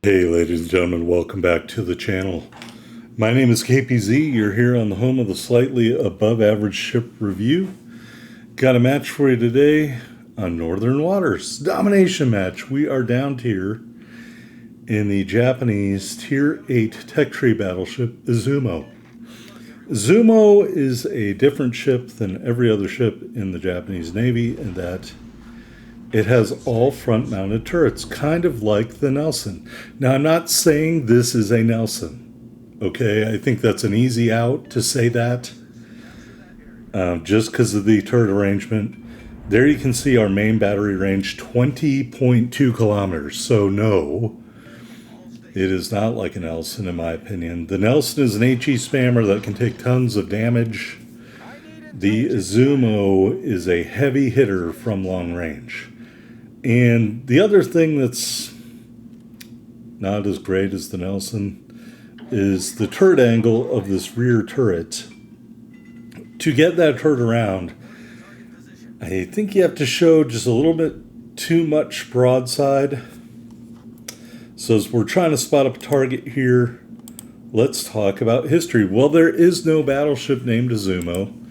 Hey ladies and gentlemen, welcome back to the channel. My name is KPZ, you're here on the home of the slightly above average ship review. Got a match for you today on Northern Waters. Domination match. We are down tier in the Japanese Tier 8 tech tree battleship Izumo. Izumo is a different ship than every other ship in the Japanese Navy in that it has all front-mounted turrets, kind of like the Nelson. Now, I'm not saying this is a Nelson, okay? I think that's an easy out to say that, just because of the turret arrangement. There you can see our main battery range, 20.2 kilometers. So no, it is not like a Nelson, in my opinion. The Nelson is an HE spammer that can take tons of damage. The Izumo is a heavy hitter from long range. And the other thing that's not as great as the Nelson is the turret angle of this rear turret. To get that turret around, I think you have to show just a little bit too much broadside. So as we're trying to spot up a target here, let's talk about history. Well, there is no battleship named Izumo.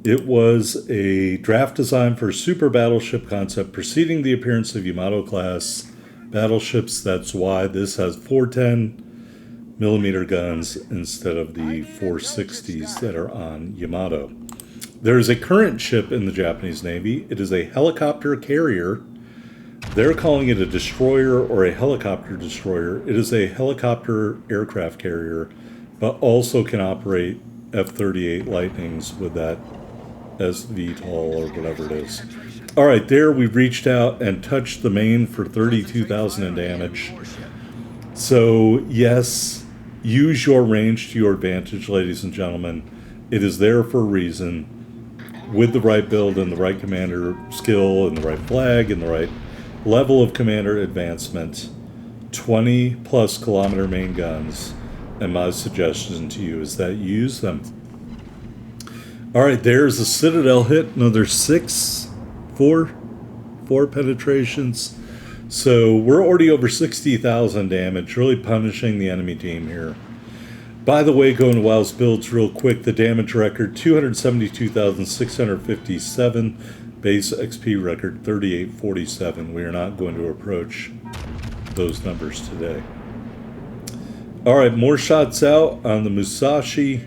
It was a draft design for a super battleship concept preceding the appearance of Yamato-class battleships. That's why this has 410 millimeter guns instead of the 460s that are on Yamato. There is a current ship in the Japanese Navy. It is a helicopter carrier. They're calling it a destroyer or a helicopter destroyer. It is a helicopter aircraft carrier, but also can operate F-38 Lightnings with that VIII or whatever it is. All right, there we've reached out and touched the main for 32,000 in damage. So yes, use your range to your advantage, ladies and gentlemen. It is there for a reason. With the right build and the right commander skill and the right flag and the right level of commander advancement, 20 plus kilometer main guns, and my suggestion to you is that you use them. All right, there's a Citadel hit, another four penetrations. So we're already over 60,000 damage, really punishing the enemy team here. By the way, going to WoW's builds real quick, the damage record, 272,657, base XP record, 3847. We are not going to approach those numbers today. All right, more shots out on the Musashi.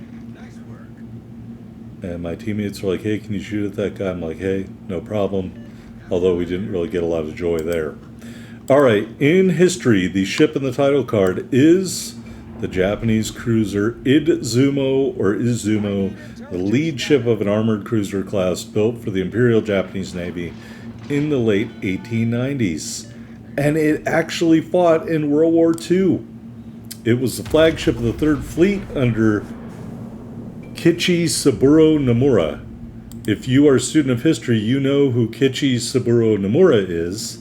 And my teammates are like, hey, can you shoot at that guy? I'm like, hey, no problem. Although we didn't really get a lot of joy there. All right, in history, the ship in the title card is the Japanese cruiser Izumo, the lead ship of an armored cruiser class built for the Imperial Japanese Navy in the late 1890s. And it actually fought in World War II. It was the flagship of the Third Fleet under Kichi Saburo Nomura. If you are a student of history, you know who Kichi Saburo Nomura is.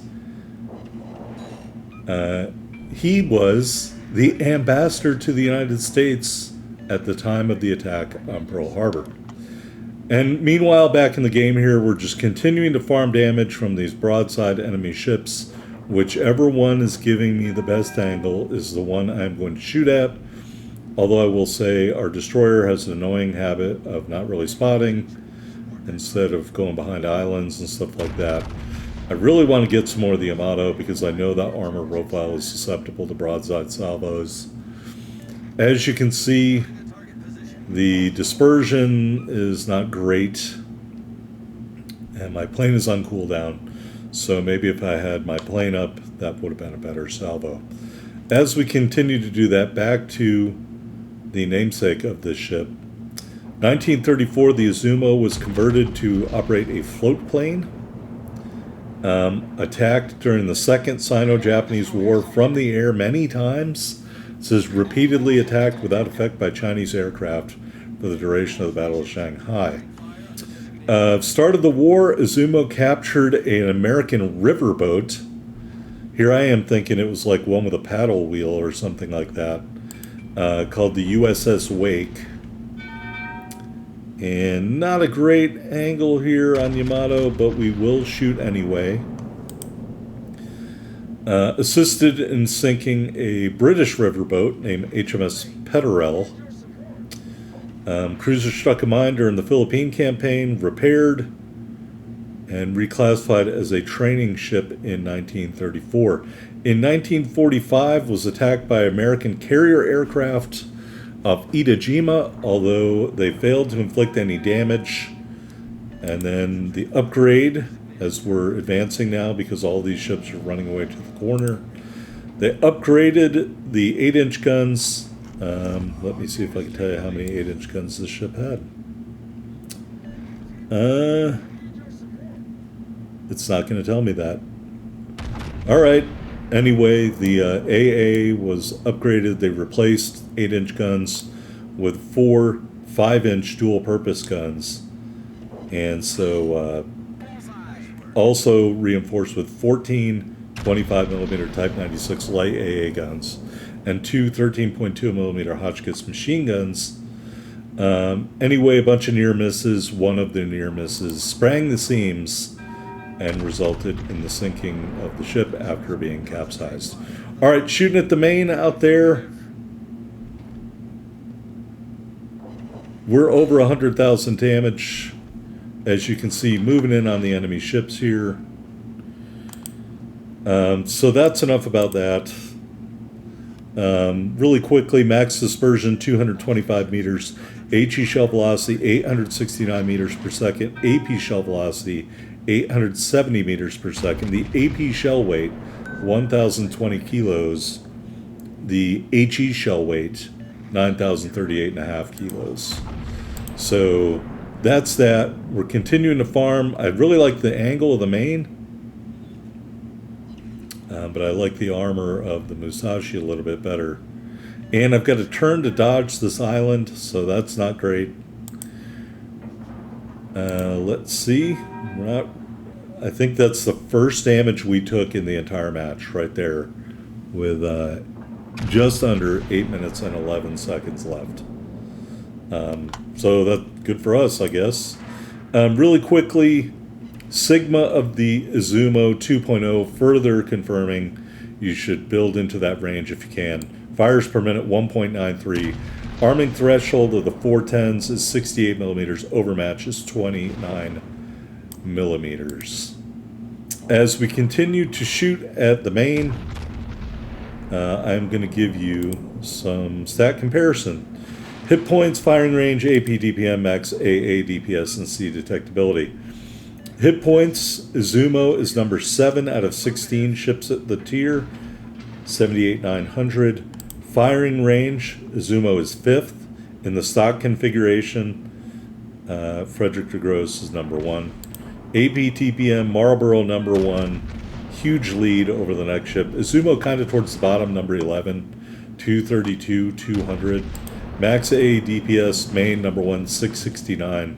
He was the ambassador to the United States at the time of the attack on Pearl Harbor. And meanwhile, back in the game here, we're just continuing to farm damage from these broadside enemy ships. Whichever one is giving me the best angle is the one I'm going to shoot at. Although I will say our destroyer has an annoying habit of not really spotting instead of going behind islands and stuff like that. I really want to get some more of the Yamato because I know that armor profile is susceptible to broadside salvos. As you can see, the dispersion is not great and my plane is on cooldown. So maybe if I had my plane up, that would have been a better salvo. As we continue to do that, back to the namesake of this ship. 1934, the Izumo was converted to operate a float plane. Attacked during the Second Sino-Japanese War from the air many times. It says repeatedly attacked without effect by Chinese aircraft for the duration of the Battle of Shanghai. Start of the war, Izumo captured an American riverboat. Here I am thinking it was like one with a paddle wheel or something like that. Called the USS Wake. And not a great angle here on Yamato, but we will shoot anyway. Assisted in sinking a British riverboat named HMS Petterel. Cruiser struck a mine during the Philippine campaign, repaired, and reclassified as a training ship in 1934. In 1945, was attacked by American carrier aircraft off Iwo, although they failed to inflict any damage. And then the upgrade, as we're advancing now, because all these ships are running away to the corner, they upgraded the 8-inch guns. Let me see if I can tell you how many 8-inch guns this ship had. It's not going to tell me that. All right. Anyway, the AA was upgraded. They replaced 8-inch guns with 4 5-inch dual-purpose guns. And so also reinforced with 14 25mm Type 96 light AA guns and 2 13.2mm Hotchkiss machine guns. Anyway, a bunch of near misses. One of the near misses sprang the seams and resulted in the sinking of the ship after being capsized. All right, shooting at the main out there. We're over 100,000 damage. As you can see, moving in on the enemy ships here. So that's enough about that. Really quickly, max dispersion 225 meters, HE shell velocity 869 meters per second, AP shell velocity 870 meters per second. The AP shell weight 1,020 kilos. The HE shell weight 9,038.5 kilos. So that's that. We're continuing to farm. I really like the angle of the main. But I like the armor of the Musashi a little bit better. And I've got to turn to dodge this island, so that's not great. Let's see. I think that's the first damage we took in the entire match right there, with just under 8 minutes and 11 seconds left. So that's good for us, I guess. Really quickly, Sigma of the Izumo 2.0 further confirming you should build into that range if you can. Fires per minute 1.93. Arming threshold of the 410s is 68 millimeters. Overmatch is 29 millimeters. As we continue to shoot at the main, I'm going to give you some stat comparison. Hit points, firing range, AP, DPM, max, AA, DPS, and C detectability. Hit points, Izumo is number 7 out of 16 ships at the tier, 78,900. Firing range, Izumo is 5th. In the stock configuration, Frederick de Gross is number 1. AP, TPM, Marlborough number 1. Huge lead over the next ship. Izumo kind of towards the bottom, number 11, 232, 200. Max A DPS, main number 1, 669.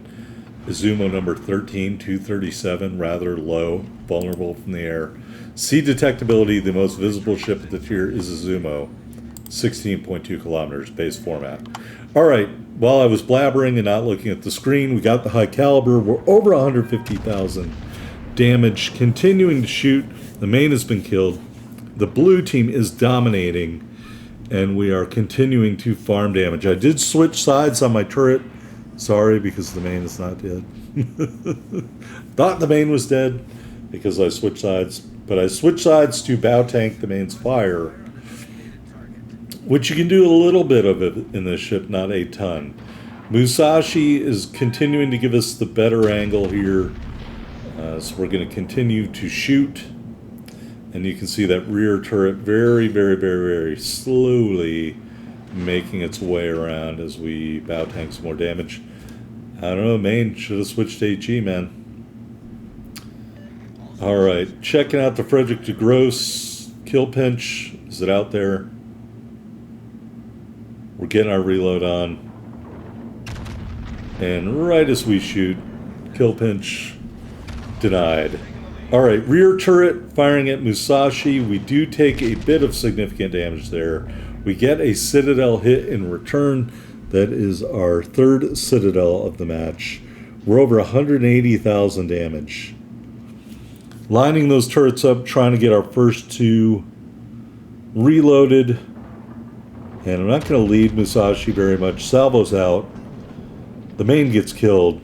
Izumo number 13, 237, rather low, vulnerable from the air. C detectability, the most visible ship at the tier is Izumo, 16.2 kilometers, base format. All right, while I was blabbering and not looking at the screen, we got the high caliber. We're over 150,000 damage, continuing to shoot. The main has been killed. The blue team is dominating, and we are continuing to farm damage. I did switch sides on my turret. Sorry, because the main is not dead. Thought the main was dead because I switched sides. But I switched sides to bow tank the main's fire, which you can do a little bit of it in this ship, not a ton. Musashi is continuing to give us the better angle here. So we're going to continue to shoot. And you can see that rear turret very, very, very, very slowly making its way around as we bow tank some more damage. I don't know, main should have switched to HE, man. Alright, checking out the Frederick de Gross kill pinch. Is it out there? We're getting our reload on. And right as we shoot, kill pinch denied. Alright, rear turret firing at Musashi. We do take a bit of significant damage there. We get a Citadel hit in return. That is our 3rd Citadel of the match. We're over 180,000 damage. Lining those turrets up, trying to get our first two reloaded. And I'm not going to lead Musashi very much. Salvo's out. The main gets killed.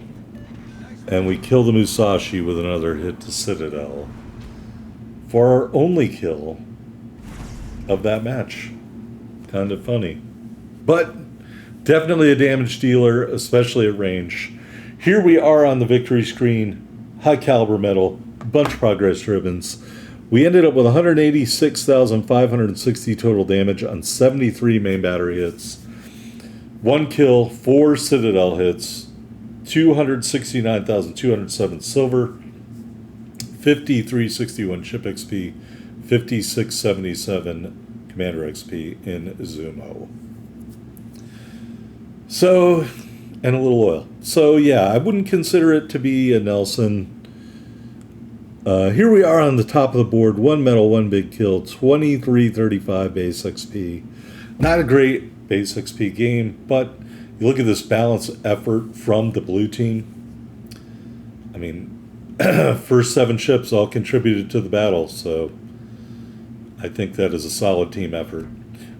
And we kill the Musashi with another hit to Citadel. For our only kill of that match. Kind of funny. But definitely a damage dealer, especially at range. Here we are on the victory screen. High caliber medal. Bunch of progress ribbons. We ended up with 186,560 total damage on 73 main battery hits. 1 kill, 4 Citadel hits, 269,207 silver, 5361 ship XP, 5677 commander XP in Izumo. So, and a little oil. So yeah, I wouldn't consider it to be a Nelson. Here we are on the top of the board. 1 medal, 1 big kill, 2335 base XP. Not a great base XP game, but you look at this balanced effort from the blue team. I mean, first 7 ships all contributed to the battle, so I think that is a solid team effort.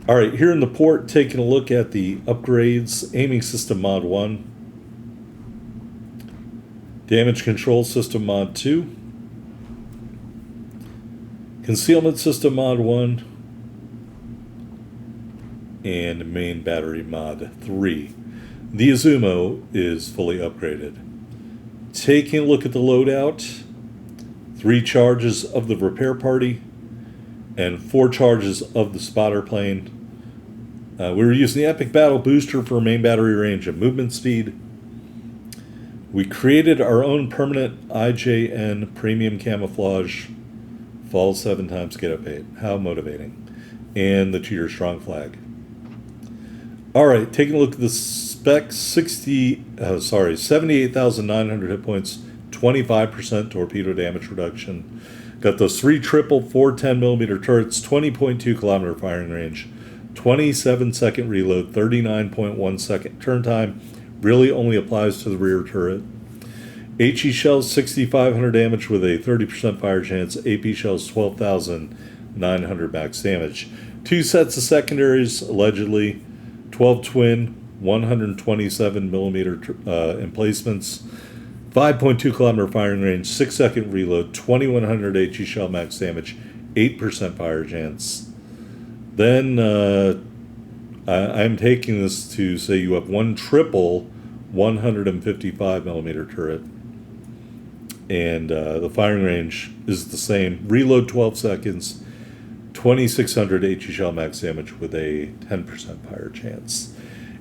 All right, here in the port, taking a look at the upgrades. Aiming system mod 1. Damage control system mod 2. Concealment system mod 1. And main battery mod 3. The Izumo is fully upgraded. Taking a look at the loadout. 3 charges of the repair party. And 4 charges of the spotter plane. We were using the Epic Battle Booster for main battery range and movement speed. We created our own permanent IJN premium camouflage. Fall 7 times, get up 8. How motivating. And the Cheater Strong flag. Alright, taking a look at the specs. 78,900 hit points. 25% torpedo damage reduction. Got those 3 triple 410mm turrets. 20.2 kilometer firing range. 27 second reload. 39.1 second turn time. Really only applies to the rear turret. HE shells 6,500 damage with a 30% fire chance. AP shells 12,900 max damage. 2 sets of secondaries, allegedly. 12 twin, 127mm emplacements. 5.2 kilometer firing range, 6 second reload, 2,100 HE shell max damage, 8% fire chance. Then I'm taking this to say you have 1 triple 155mm turret. And the firing range is the same. Reload 12 seconds, 2,600 HE shell max damage with a 10% fire chance.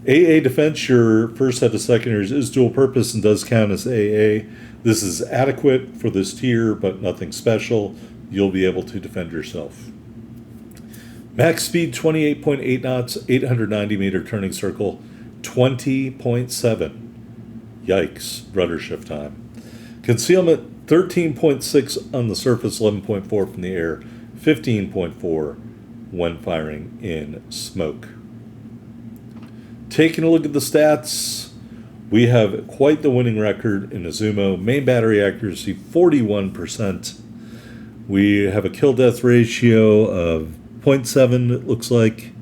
AA defense, your first set of secondaries is dual purpose and does count as AA. This is adequate for this tier, but nothing special. You'll be able to defend yourself. Max speed 28.8 knots, 890 meter turning circle, 20.7. Yikes, rudder shift time. Concealment 13.6 on the surface, 11.4 from the air, 15.4 when firing in smoke. Taking a look at the stats, we have quite the winning record in Izumo. Main battery accuracy 41%. We have a kill-death ratio of 0.7, it looks like.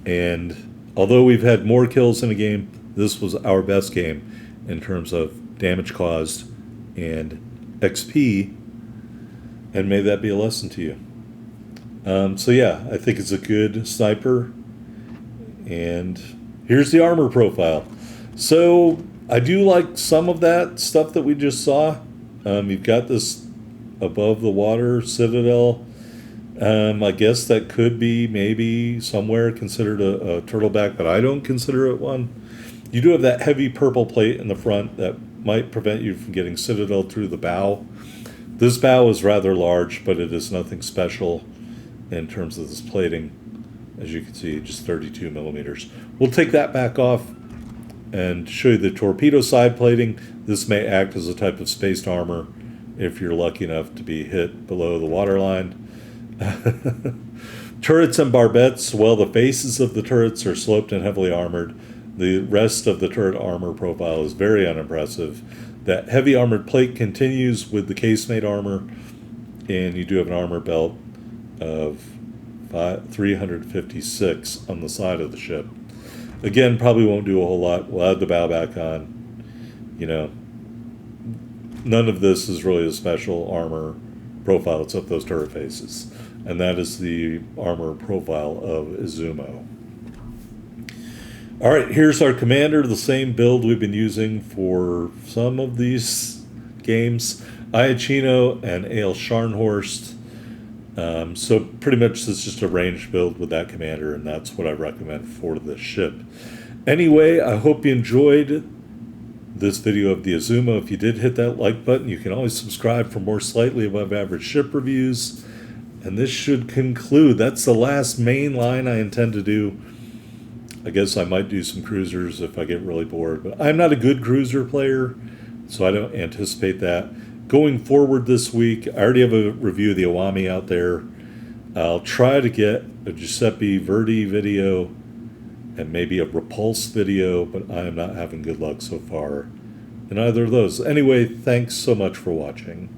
And although we've had more kills in a game, this was our best game in terms of damage caused and XP, and may that be a lesson to you. So yeah, I think it's a good sniper. And here's the armor profile. So I do like some of that stuff that we just saw. You've got this above the water citadel. I guess that could be maybe somewhere considered a turtleback, but I don't consider it one. You do have that heavy purple plate in the front that might prevent you from getting citadel through the bow. This bow is rather large, but it is nothing special in terms of this plating. As you can see, just 32 millimeters. We'll take that back off and show you the torpedo side plating. This may act as a type of spaced armor if you're lucky enough to be hit below the waterline. Turrets and barbettes, well, the faces of the turrets are sloped and heavily armored. The rest of the turret armor profile is very unimpressive. That heavy armored plate continues with the casemate armor, and you do have an armor belt of 356 on the side of the ship. Again, probably won't do a whole lot. We'll add the bow back on. You know, none of this is really a special armor profile except those turret faces. And that is the armor profile of Izumo. All right, here's our commander, the same build we've been using for some of these games. Iachino and Ale Scharnhorst. So pretty much it's just a ranged build with that commander, and that's what I recommend for this ship. Anyway, I hope you enjoyed this video of the Izumo. If you did, hit that like button. You can always subscribe for more slightly above average ship reviews. And this should conclude. That's the last main line I intend to do. I guess I might do some cruisers if I get really bored, but I'm not a good cruiser player, so I don't anticipate that. Going forward this week, I already have a review of the Iwami out there. I'll try to get a Giuseppe Verdi video and maybe a Repulse video, but I am not having good luck so far in either of those. Anyway, thanks so much for watching.